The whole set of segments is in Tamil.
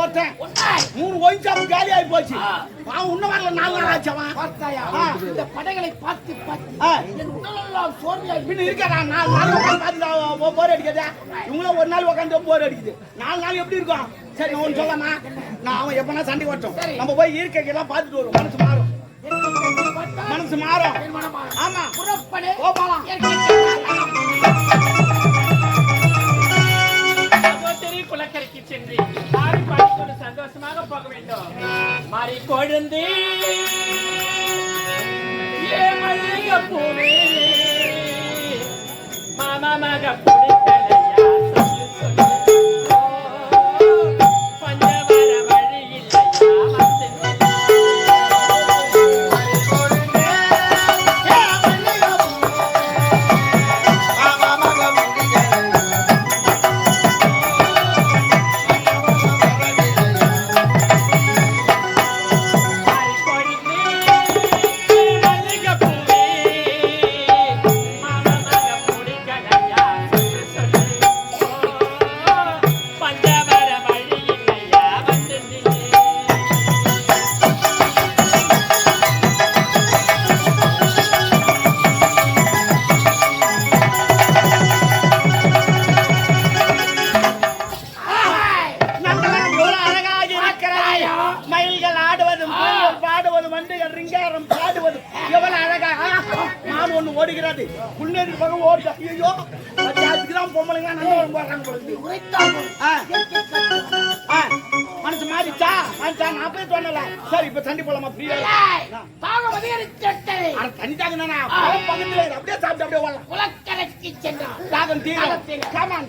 ஒருத்தன் 3 ஒயின் ஷாப் காலி ஆகி போச்சு. அவன் இன்னும் வரல 4 நாள் ஆச்சு. அவன் இந்த படைகளை பார்த்து என் உடலெல்லாம் சோர்வையாகி பின்ன இருக்காடா 4 நாள் உட்காந்து பார்த்து போர் அடிக்குது. இவங்களும் ஒரு நாள் உட்காந்து போர் அடிக்குது. 4 நாள் எப்படி இருக்கும்? சரி ஒன்று சொல்லாமா, நான் அவன் எப்பனா சண்டை வரட்டும், நம்ம போய் இருக்கைக்கெல்லாம் பார்த்துட்டு வரும். மனசு மாறும், மனசு மாறும். ஆமா புறப்படு போலாம். குளக்கரைக்கு சென்று மாறி பார்த்து சந்தோஷமாக போக வேண்டும். மாறி கொழுந்து மல்லிகை பூவே மாமா மக பிடிக்கலையா சொல்லு சொல்லு. பஞ்சவர வழி இல்லையா ஓடுகிறது முன்னேறி போக ஓடுது. ஐயோ அதுக்குதான் பொம்பளைங்க நல்ல போடுறாங்க. மனசு மாறிச்சா மாறிச்சா? நான் போய் தோணல. சரி இப்ப தண்ணி போலாமா? ஃப்ரீயா தண்ணி தாங்க பக்கத்துல அப்படியே சாப்பிட்டு அப்படியே ஓடலாம். குளக்கரைக்கு சென்றான். தாகம் தீரும். கமான்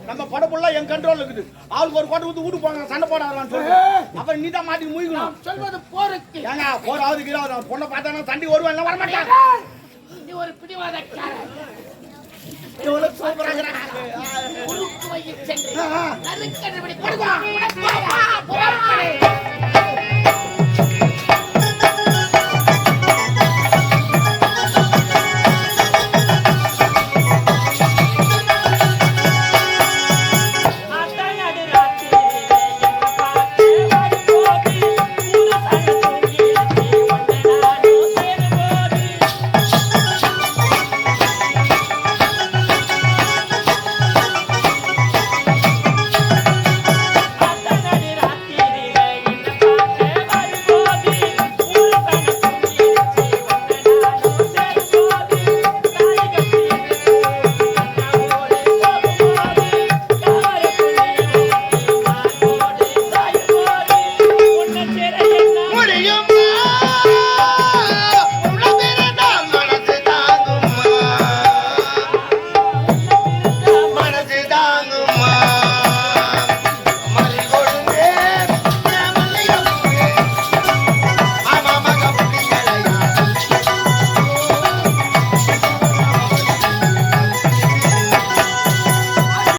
நம்ம படப்புள்ள என் கண்ட்ரோல் இருக்குது. அவளுக்கு ஒரு கோட்டை ஊத்து வீட்டு போங்க சண்டை போடாதான் சொல்லு. அப்புறம் நீ தான் மாட்டி மூழ்கணும். சொல்வது போருக்கு ஏங்க போர் ஆகுது. பொண்ணை பார்த்தா சண்டை வருவேன் வரமாட்டேன். நீ ஒரு பிடிவாதக்காரன். எவ்வளவு சூப்பராக சென்று